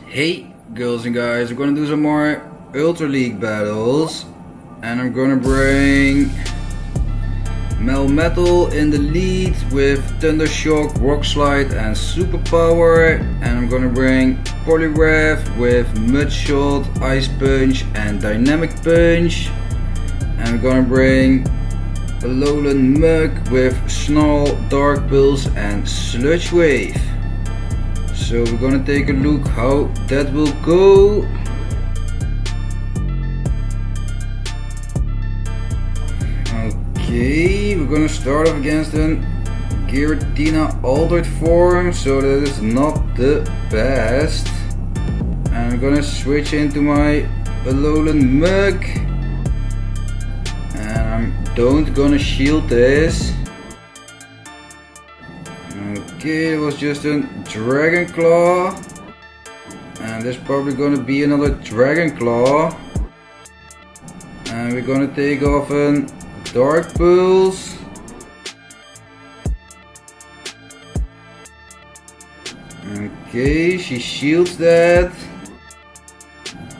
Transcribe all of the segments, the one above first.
Hey girls and guys, we're gonna do some more Ultra League battles. And I'm gonna bring Melmetal in the lead with Thunder Shock, Rock Slide and Superpower. And I'm gonna bring Poliwrath with Mud Shot, Ice Punch and Dynamic Punch. And I'm gonna bring Alolan Mug with Snarl, Dark Pulse and Sludge Wave. So we're gonna take a look how that will go. Okay, we're gonna start off against an Giratina altered form, so that is not the best. And I'm gonna switch into my Alolan Mug. And I'm don't gonna shield this. Okay, it was just a Dragon Claw. And there's probably gonna be another Dragon Claw. And we're gonna take off a Dark Pulse. Okay, she shields that.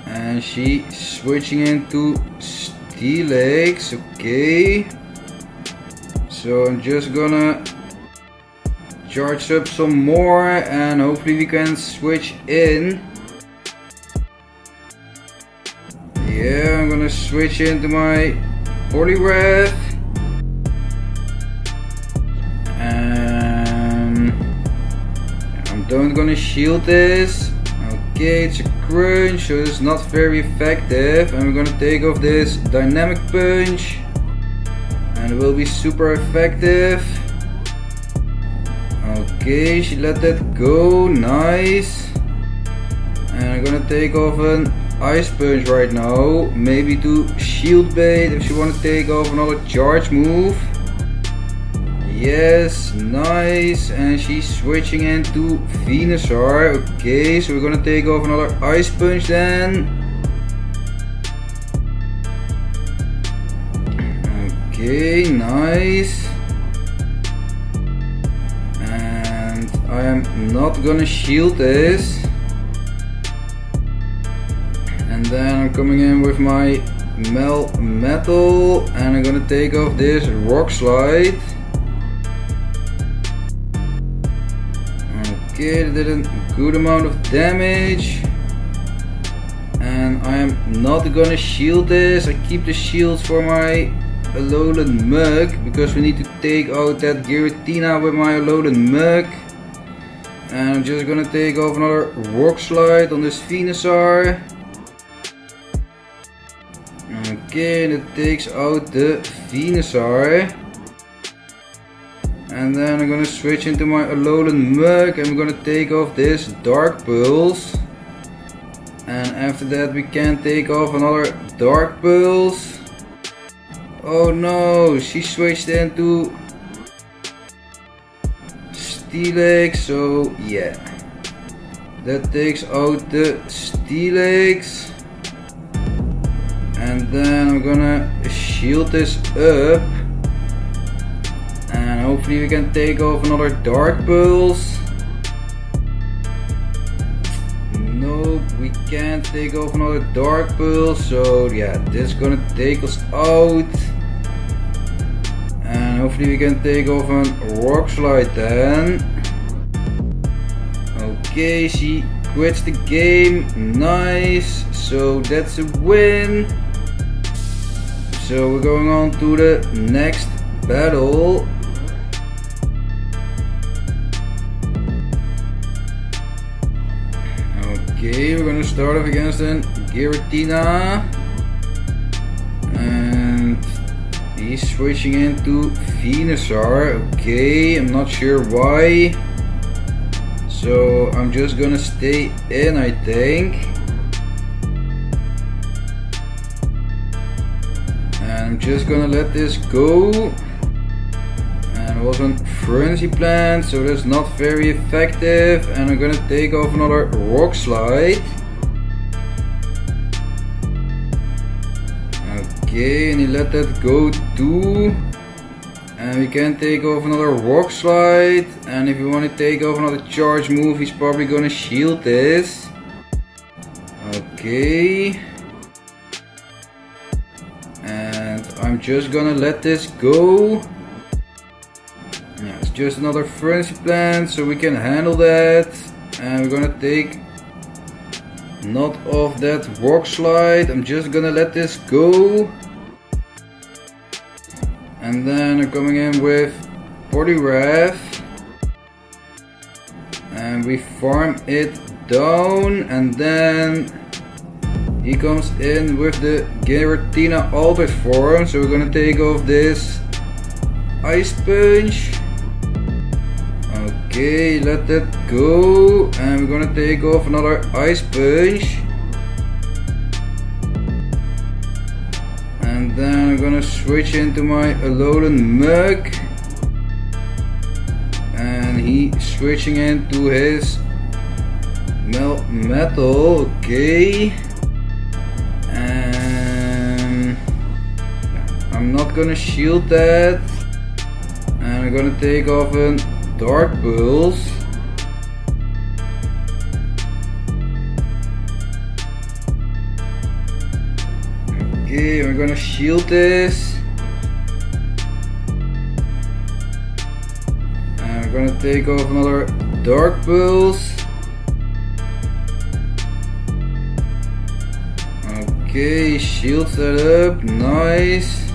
And she switching into Steelix. Okay. So I'm just gonna charge up some more and hopefully we can switch in. Yeah, I'm gonna switch into my Poliwrath. And I'm don't gonna shield this. Okay, it's a crunch, so it's not very effective. And we're gonna take off this Dynamic Punch. And it will be super effective. Okay, she let that go, nice. And I'm gonna take off an Ice Punch right now, maybe to shield bait if she want to take off another charge move. Yes, nice. And she's switching into Venusaur. Okay, so we're gonna take off another Ice Punch then. Okay, nice. I am not gonna shield this. And then I'm coming in with my Melmetal and I'm gonna take off this Rock Slide. Okay, that did a good amount of damage. And I am not gonna shield this. I keep the shields for my Alolan Mug because we need to take out that Giratina with my Alolan Mug. And I'm just gonna take off another Rock Slide on this Venusaur. Okay, and it takes out the Venusaur. And then I'm gonna switch into my Alolan Mug and I'm gonna take off this Dark Pulse. And after that we can take off another Dark Pulse. Oh no, she switched into Steelix, so yeah, that takes out the Steelix. And then I'm gonna shield this up and hopefully we can take off another Dark Pulse. Nope, we can't take off another Dark Pulse, so yeah, this is gonna take us out. And hopefully we can take off a Rock Slide then. Okay, she quits the game. Nice. So that's a win. So we're going on to the next battle. Okay, we're gonna start off against an Giratina. He's switching into Venusaur. Okay, I'm not sure why. So I'm just gonna stay in, I think. And I'm just gonna let this go. And it was a Frenzy Plant, so that's not very effective. And I'm gonna take off another Rock Slide. Okay, and he let that go too. And we can take off another Rock Slide. And if you want to take off another charge move, he's probably gonna shield this. Okay. And I'm just gonna let this go. Yeah, it's just another frenzy plant, so we can handle that. And we're gonna take not off that rock slide. I'm just gonna let this go. And then I'm coming in with Poliwrath. And we farm it down, and then he comes in with the Giratina altered form, so we're gonna take off this Ice Punch. Okay, let that go, and we're gonna take off another Ice Punch. And then I'm gonna switch into my Alolan Mug. And he's switching into his Melmetal. Okay. And I'm not gonna shield that. And I'm gonna take off a Dark Pulse. Okay, we're gonna shield this. And we're gonna take off another Dark Pulse. Okay, shields that up, nice.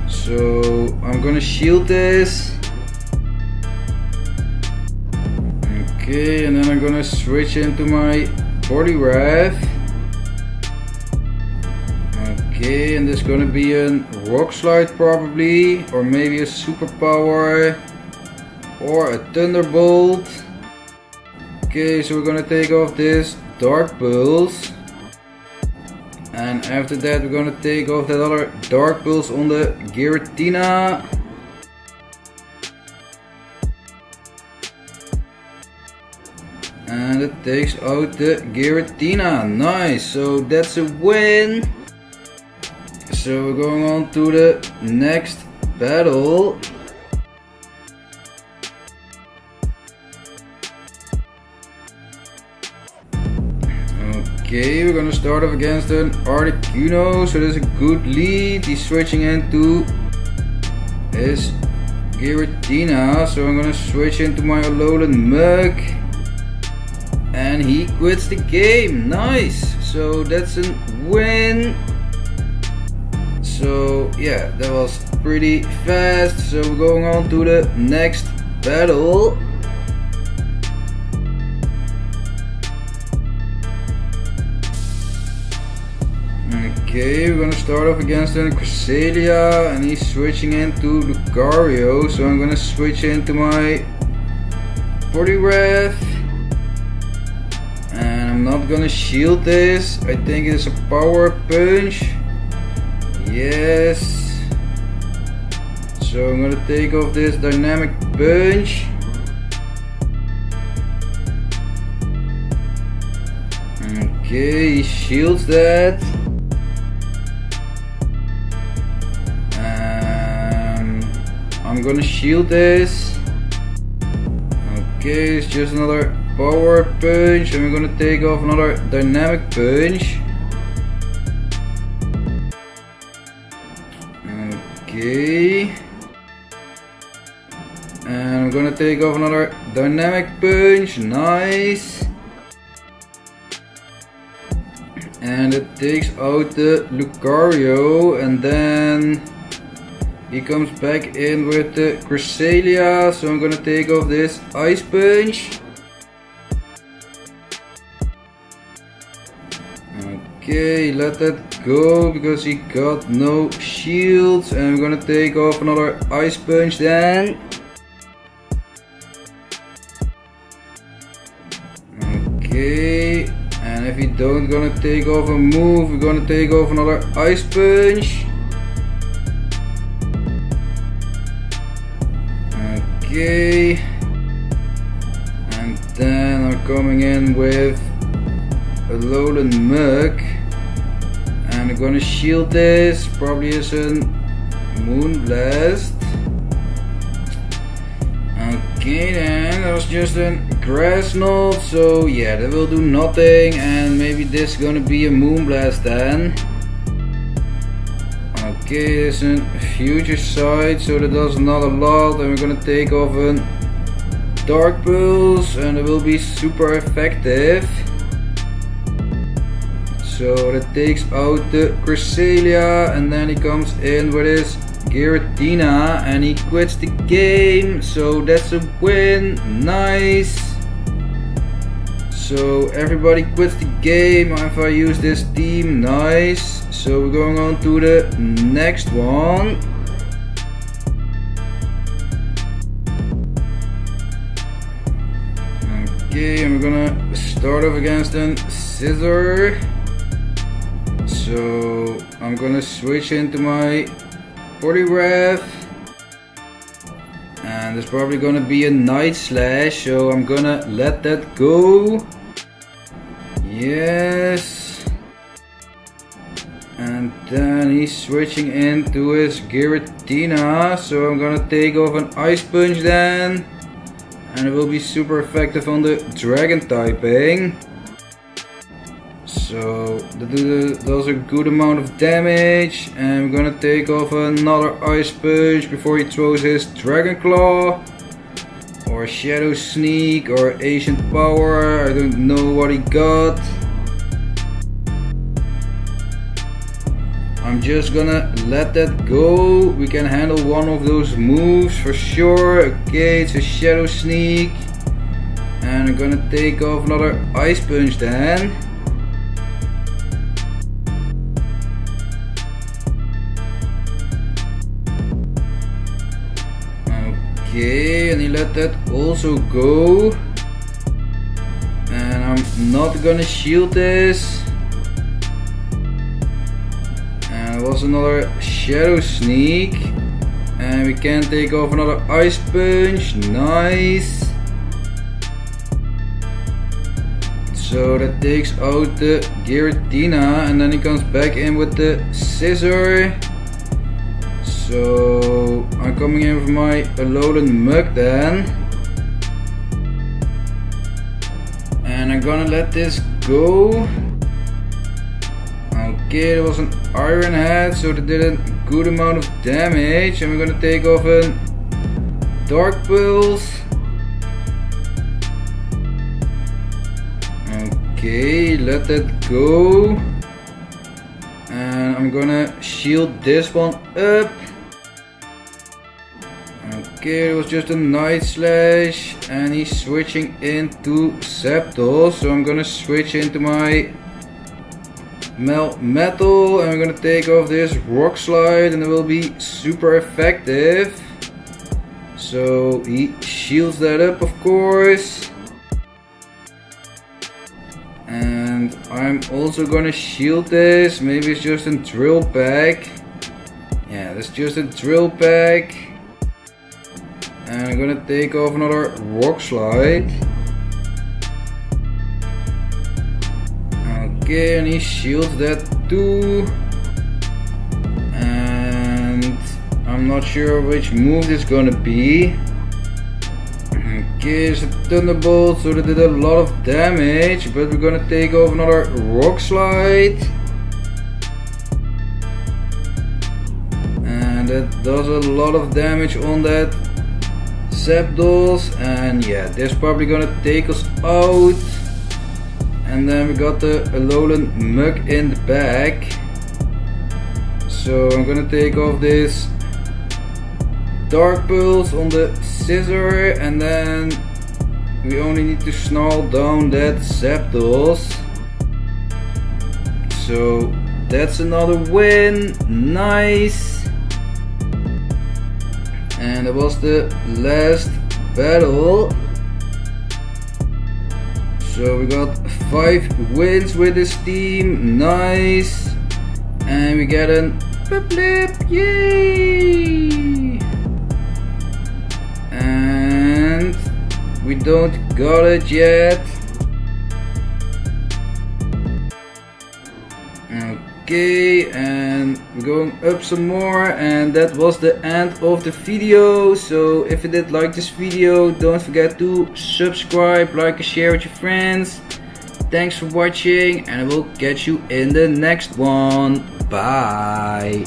So I'm gonna shield this. Okay, and then I'm gonna switch into my Poliwrath. Okay, and there's gonna be a Rock Slide probably, or maybe a Superpower, or a Thunderbolt. Okay, so we're gonna take off this Dark Pulse. And after that we're gonna take off that other Dark Pulse on the Giratina. And it takes out the Giratina. Nice, so that's a win. So we're going on to the next battle. Okay, we're gonna start off against an Articuno, so there's a good lead. He's switching into his Giratina, so I'm gonna switch into my Alolan Mug. And he quits the game. Nice, so that's a win. So yeah, that was pretty fast. So we're going on to the next battle. Okay, we're gonna start off against an Cresselia, and he's switching into Lucario, so I'm gonna switch into my Poliwrath. And I'm not gonna shield this. I think it's a Power Punch. Yes. So I'm gonna take off this Dynamic Punch. Okay, he shields that. I'm gonna shield this. Okay, it's just another Power Punch, and we're gonna take off another Dynamic Punch. Okay. And I'm gonna take off another Dynamic Punch. Nice. And it takes out the Lucario, and then he comes back in with the Cresselia, so I'm gonna take off this Ice Punch. Okay, let that go because he got no shields, and we're gonna take off another Ice Punch then. Okay, and if he don't gonna take off a move, we're gonna take off another Ice Punch. Okay, and then I'm coming in with a Alolan Mug, and I'm gonna shield this. Probably is a Moonblast. Okay then, that was just a grass knot, so yeah, that will do nothing, and maybe this is gonna be a Moonblast then. Okay, there's a future sight, so that does not a lot, and we're gonna take off a Dark Pulse, and it will be super effective. So that takes out the Cresselia, and then he comes in with his Giratina and he quits the game, so that's a win. Nice. So everybody quits the game if I use this team. Nice. So we're going on to the next one. Okay, and we're gonna start off against a Scizor. So I'm gonna switch into my Poliwrath, and there's probably gonna be a Night Slash, so I'm gonna let that go. Yes. And then he's switching into his Giratina, so I'm gonna take off an Ice Punch then, and it will be super effective on the Dragon typing. So that does a good amount of damage, and we're gonna take off another Ice Punch before he throws his Dragon Claw or Shadow Sneak or Ancient Power. I don't know what he got. I'm just gonna let that go. We can handle one of those moves for sure. Okay, it's a Shadow Sneak, and I'm gonna take off another Ice Punch then. Okay, and he let that also go, and I'm not gonna shield this, and it was another Shadow Sneak, and we can take off another Ice Punch. Nice. So that takes out the Giratina, and then he comes back in with the Scizor. So I'm coming in with my Alolan Mug then, and I'm gonna let this go. Okay, there was an Iron Head, so that did a good amount of damage, and we're gonna take off a Dark Pulse. Okay, let that go, and I'm gonna shield this one up. Okay, it was just a Night Slash, and he's switching into Zapdos, so I'm gonna switch into my Melmetal, and I'm gonna take off this Rock Slide, and it will be super effective. So he shields that up, of course, and I'm also gonna shield this. Maybe it's just a Drill Pack. Yeah, that's just a Drill Pack. And I'm gonna take off another Rock Slide. Okay, and he shields that too. And I'm not sure which move this is gonna be. Okay, it's a Thunderbolt, so that did a lot of damage, but we're gonna take off another Rock Slide. And that does a lot of damage on that Zapdos, and yeah, that's probably gonna take us out. And then we got the Alolan Mug in the back, so I'm gonna take off this Dark Pulse on the Scizor, and then we only need to Snarl down that Zapdos. So that's another win. Nice. And that was the last battle. So we got 5 wins with this team. Nice. And we get an blip, yay! And we don't got it yet. Okay, and we're going up some more, and that was the end of the video. So if you did like this video, don't forget to subscribe, like and share with your friends. Thanks for watching, and I will catch you in the next one. Bye.